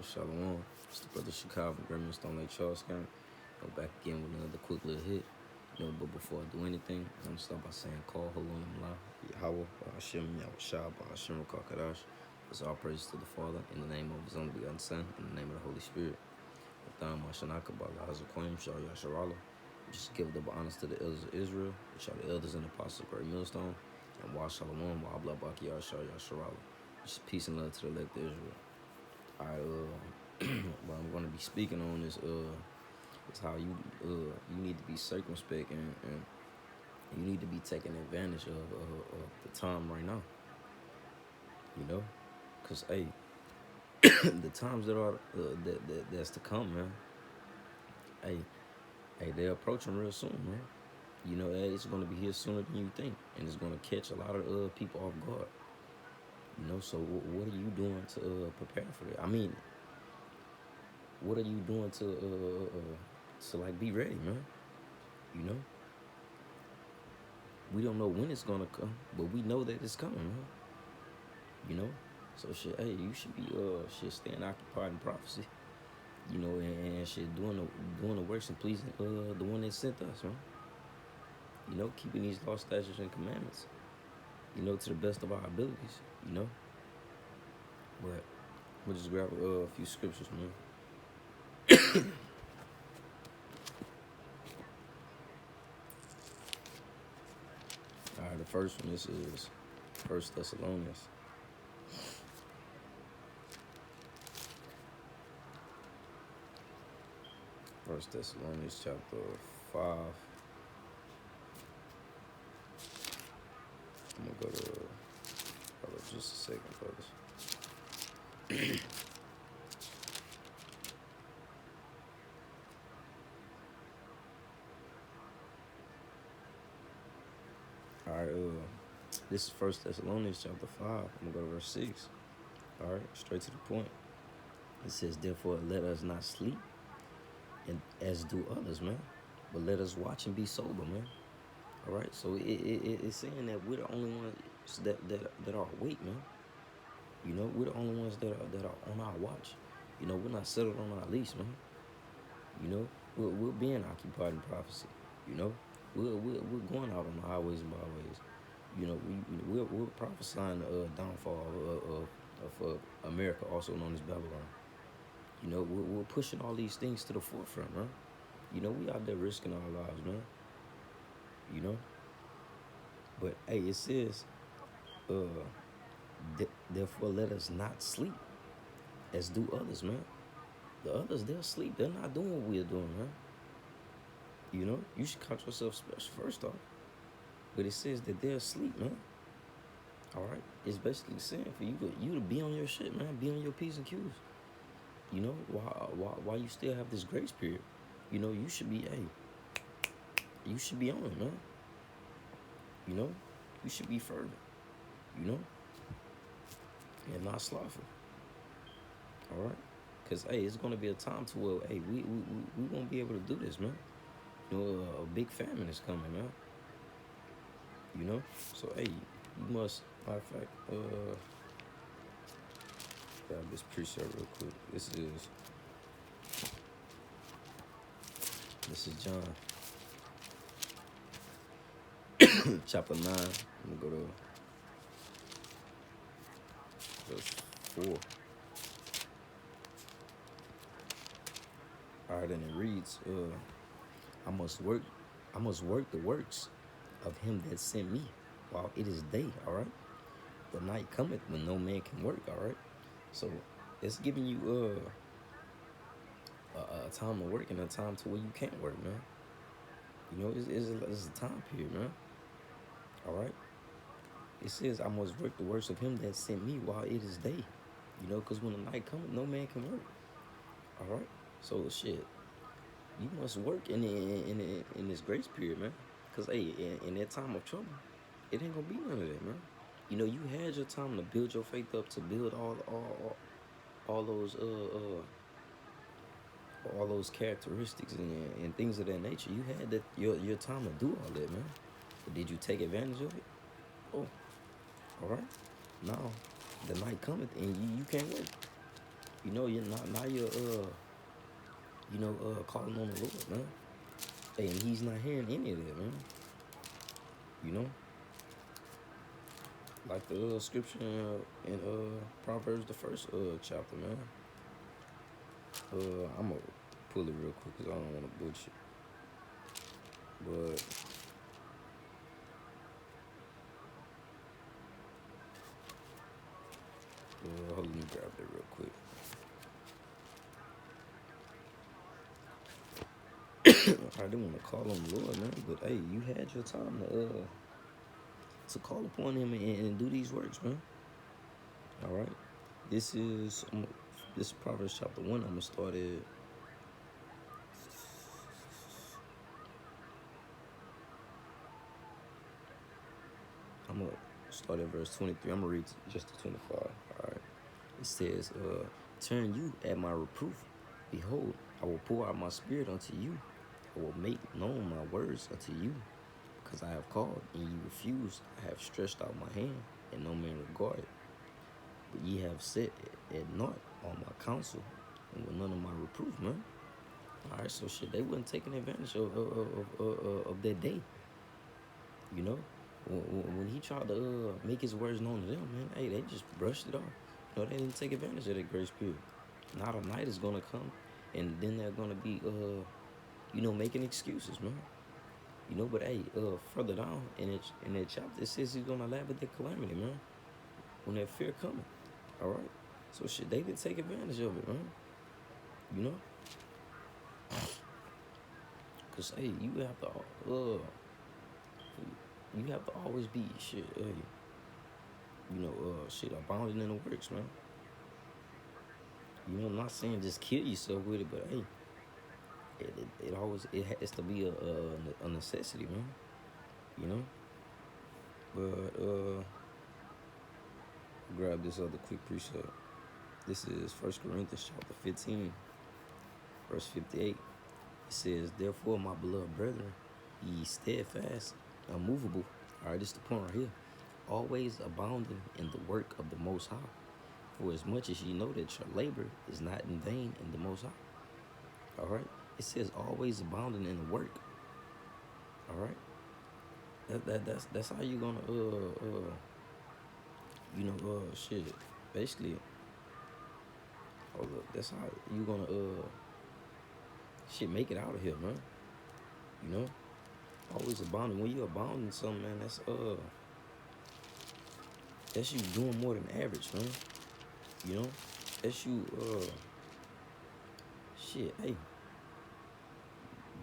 Shalom. It's the brother Chicago, Gremlin Stone Lake Charles County. Go back again with another quick little hit. But before I do anything, I'm gonna start by saying, call Halom La, Yahweh, Hashem, Yahushua, Hashem, Kakadash. It's all praise to the Father, in the name of His only begotten Son, in the name of the Holy Spirit. Just give the honors to the elders of Israel, which are the elders and apostles of Great Millstone, and Wa Shalom, Wa Blah Baki Yasharala. Just peace and love to the elect of Israel. What I'm going to be speaking on is how you need to be circumspect and you need to be taking advantage of the time right now. You know, cause hey, the times that are that's to come, man. Hey, they're approaching real soon, man. You know, it's going to be here sooner than you think, and it's going to catch a lot of people off guard. You know, so what are you doing to prepare for that? I mean, what are you doing to like be ready, man? You know, we don't know when it's gonna come, but we know that it's coming, man. You know, so shit. Hey, you should be staying occupied in prophecy. You know, and shit doing the works and pleasing the one that sent us, man. You know, keeping these law, statutes, and commandments. You know, to the best of our abilities. You know, but we'll just grab a few scriptures, man. All right, the first one, this is 1 Thessalonians. First Thessalonians chapter 5. I'm gonna go to hold up just a second, fellas. All right, this is 1 Thessalonians chapter 5. I'm gonna go to verse 6. All right, straight to the point. It says, therefore, let us not sleep, and as do others, man, but let us watch and be sober, man. All right, so it's saying that we're the only ones that are awake, man. You know, we're the only ones that are on our watch. You know, we're not settled on our lease, man. You know, we're being occupied in prophecy. You know, we're going out on the highways and byways. You know, we're prophesying the downfall of America, also known as Babylon. You know, we're pushing all these things to the forefront, man. You know, we out there risking our lives, man. You know, but hey, it says, therefore let us not sleep, as do others, man. The others, they'll sleep. They're not doing what we're doing, man. You know, you should count yourself special first off. But it says that they're asleep, man. All right, it's basically saying for you to be on your shit, man. Be on your P's and Q's. You know, while you still have this grace period, you know, you should be you should be on it, man. You know, you should be fervent. You know, and not slothful. All right, cause hey, it's gonna be a time to where hey, we won't be able to do this, man. You know, a big famine is coming, man. You know, so hey, you must. Matter of fact, grab this precept real quick. This is John, chapter 9. I'm gonna go to verse 4. All right, and it reads, I must work the works of him that sent me while it is day. All right, the night cometh when no man can work. All right, so it's giving you a time to work and a time to where you can't work, man. You know, it's a time period, man. All right, it says I must work the works of him that sent me while it is day. You know, because when the night cometh, no man can work. All right, so shit, you must work in this grace period, man. Cause hey, in that time of trouble, it ain't gonna be none of that, man. You know, you had your time to build your faith up, to build all those characteristics and things of that nature. You had that your time to do all that, man. But did you take advantage of it? Oh, all right. Now the night cometh and you can't work. You know, you're not now you're calling on the Lord, man. Hey, and he's not hearing any of that, man. You know? Like the scripture in Proverbs, the first chapter, man. I'm gonna pull it real quick because I don't want to butcher it. But hold on, let me grab that real quick. I didn't want to call on the Lord, man, but hey, you had your time to call upon Him and do these works, man. All right, this is Proverbs chapter 1. I'm gonna start it. I'm gonna start at verse 23. I'm gonna read just to 25. All right. It says, "Turn you at my reproof. Behold, I will pour out my spirit unto you. I will make known my words unto you. Because I have called, and ye refused. I have stretched out my hand, and no man regarded. But ye have set at naught all my counsel, and with none of my reproof, man." All right, so shit, they wasn't taking advantage of that day. You know, when he tried to make his words known to them, man, hey, they just brushed it off. You know, they didn't take advantage of that grace period. Now the night is gonna come, and then they're gonna be, making excuses, man. You know, but hey, further down in that chapter, it says he's gonna laugh at their calamity, man. When that fear coming, all right. So shit, they didn't take advantage of it, man. You know, cause hey, you have to always be shit, shit abounding in the works, man. You know, I'm not saying just kill yourself with it, but hey, it has to be a necessity, man. You know, but grab this other quick precept. This is 1 Corinthians chapter 15, verse 58. It says, "Therefore, my beloved brethren, ye steadfast, unmovable." All right, this is the point right here. "Always abounding in the work of the Most High, for as much as ye know that your labor is not in vain in the Most High." All right, it says always abounding in the work. All right, that's how you gonna shit. Basically, hold up, that's how you gonna make it out of here, man. You know, always abounding. When you abound in something, man, that's you doing more than average, man. You know, that's you hey,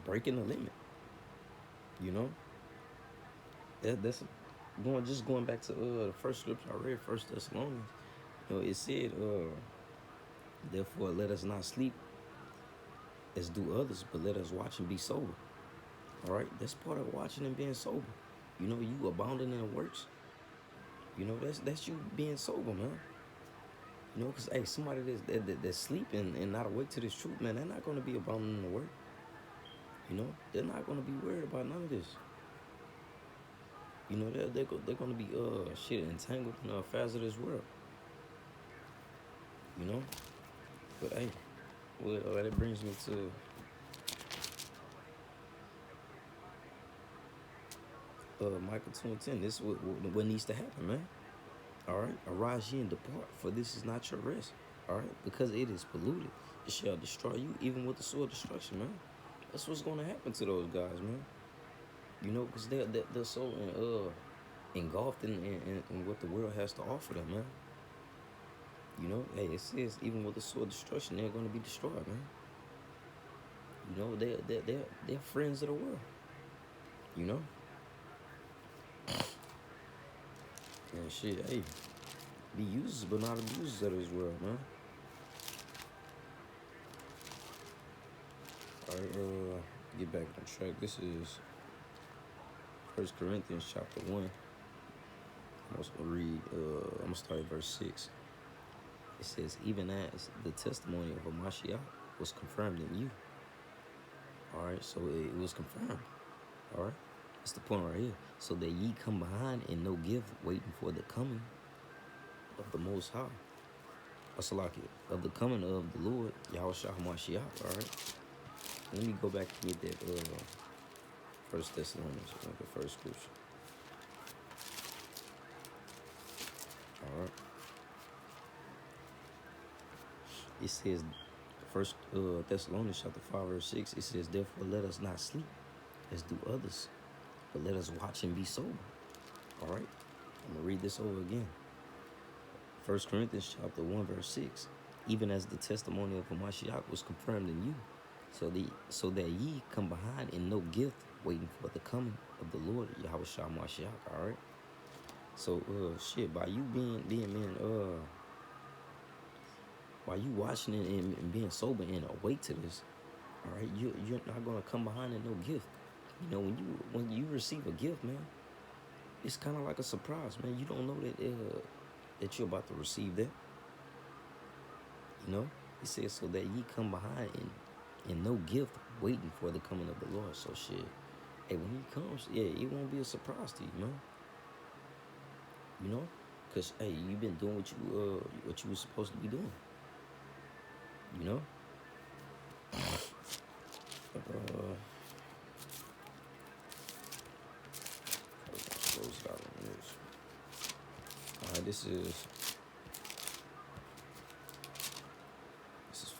breaking the limit. You know, that's going back to the first scripture I read, 1 Thessalonians. You know, it said, "Therefore, let us not sleep as do others, but let us watch and be sober." All right, that's part of watching and being sober. You know, you abounding in the works. You know, that's you being sober, man. You know, because hey, somebody that's sleeping and not awake to this truth, man, they're not gonna be abounding in the work. You know, they're not gonna be worried about none of this. You know, they're gonna be entangled in the affairs of this world. You know, but hey, well, that brings me to Micah 2:10. This is what needs to happen, man. All right, "Arise ye and depart, for this is not your rest." All right, because it is polluted, it shall destroy you, even with the sword of destruction, man. That's what's gonna happen to those guys, man. You know, because they're so engulfed in what the world has to offer them, man. You know, hey, it says even with the sword of destruction, they're gonna be destroyed, man. You know, they're friends of the world. You know, and shit, hey, be users but not abusers of this world, man. All right, get back on track. This is 1 Corinthians chapter 1. I'm gonna start at verse 6. It says, "Even as the testimony of Hamashiach was confirmed in you." All right, so it was confirmed. All right, it's the point right here. "So that ye come behind and no gift, waiting for the coming of the Most High, Salaki, of the coming of the Lord, Yahushua HaMashiach, all right? Let me go back and get that First Thessalonians, the first scripture. All right. It says, First Thessalonians chapter 5, verse 6, it says, therefore let us not sleep as do others, but let us watch and be sober. All right. I'm going to read this over again. 1 Corinthians chapter 1, verse 6, even as the testimony of Hamashiach was confirmed in you, so that ye come behind in no gift, waiting for the coming of the Lord, Yahushua Mashiach, all right? So, by you while you watching it and being sober and awake to this, all right, you're not going to come behind in no gift. You know, when you receive a gift, man, it's kind of like a surprise, man. You don't know that you're about to receive that. You know, it says so that ye come behind in no gift, waiting for the coming of the Lord. So shit, hey, when he comes, yeah, it won't be a surprise to you, man. You know, cause hey, you've been doing what you were supposed to be doing. You know. Close it out on this. All right, this is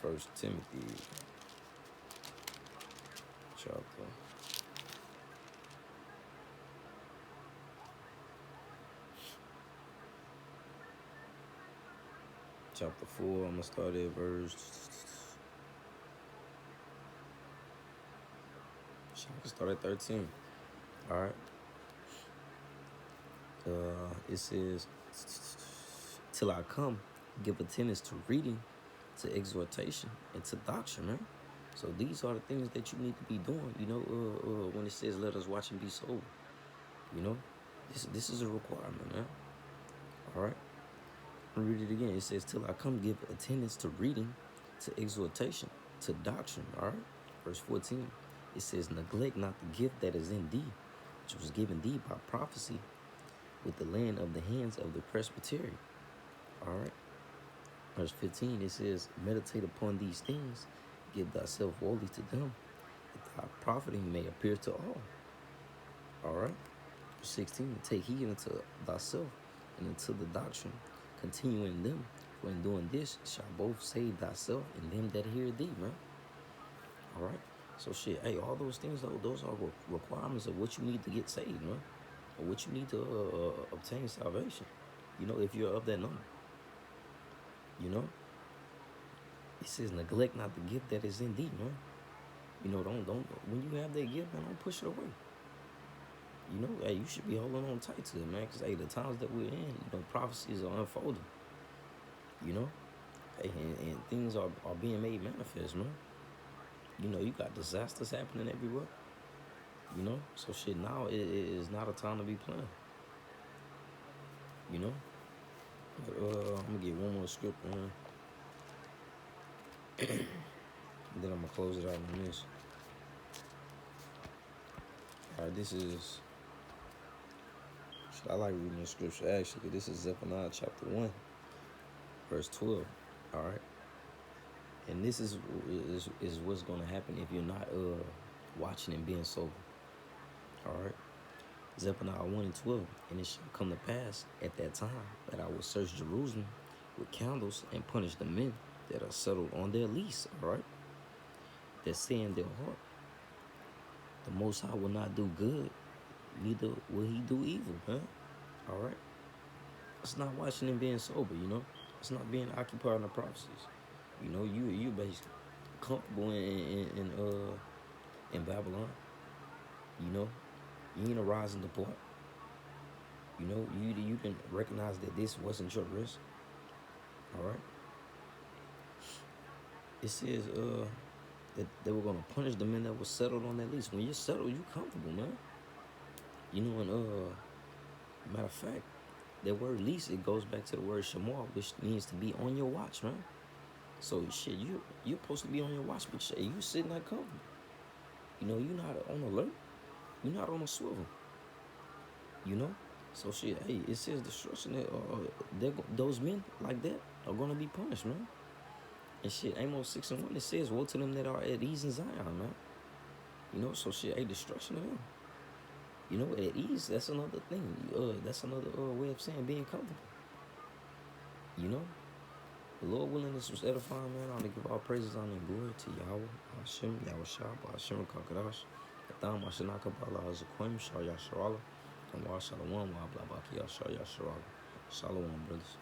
First Timothy chapter 4. I'm gonna start at verse. I can start at 13. All right. It says, till I come, give attendance to reading, to exhortation, and to doctrine, man. So these are the things that you need to be doing, you know, when it says let us watch and be sober. You know, this is a requirement, man. All right. I'll read it again. It says, till I come, give attendance to reading, to exhortation, to doctrine. All right. Verse 14. It says, neglect not the gift that is in thee, which was given thee by prophecy with the laying of the hands of the presbytery. All right. Verse 15, it says, meditate upon these things, give thyself wholly to them, that thy profiting may appear to all. All right. Verse 16, take heed unto thyself and unto the doctrine, continue in them, for in doing this shall both save thyself and them that hear thee, man. All right. So shit, hey, all those things, though, those are requirements of what you need to get saved, man, or what you need to obtain salvation. You know, if you're of that number. You know, it says, neglect not the gift that is in thee, man. You know, don't when you have that gift, man, don't push it away. You know, hey, you should be holding on tight to it, man, because hey, the times that we're in, you know, prophecies are unfolding. You know, hey, and things are being made manifest, man. You know, you got disasters happening everywhere. You know, so shit, now it is not a time to be playing. You know, but, I'm gonna get one more script, man. Then I'm gonna close it out on this. All right, this is. I like reading the scripture. Actually, this is Zephaniah chapter 1, verse 12. All right, and this is what's gonna happen if you're not watching and being sober. All right, Zephaniah 1 and 12. And it shall come to pass at that time that I will search Jerusalem with candles and punish the men that are settled on their lease. All right, that say in their heart, the Most High will not do good, neither will he do evil, man. All right. It's not watching and being sober, you know. It's not being occupied in the prophecies. You know, you basically comfortable in Babylon. You know, you ain't arising to part. You know, you didn't recognize that this wasn't your risk. All right. It says that they were gonna punish the men that were settled on that lease. When you're settled, you comfortable, man. You know, and matter of fact, that word lease, it goes back to the word shamar, which means to be on your watch, man. So shit, you're supposed to be on your watch, but shit, you sitting there comfortable. You know, you're not on alert. You're not on a swivel. You know? So shit, hey, it says destruction that those men like that, are gonna be punished, man. And shit, Amos 6:1, it says, woe to them that are at ease in Zion, man. You know, so shit, ain't destruction of them. You know, at ease, that's another thing. That's another way of saying being comfortable. You know? The Lord willing, this was edifying, man. I want to give all praises, honor, and glory to Yahweh, Hashem, Yahweh Shah, Hashem, Kakadash, Katham, Ashanaka, Bala, Azakwim, Shah Yasharala, and Wa Shalom, Wa Blabaki, Shah Yasharala. Shalom, brothers.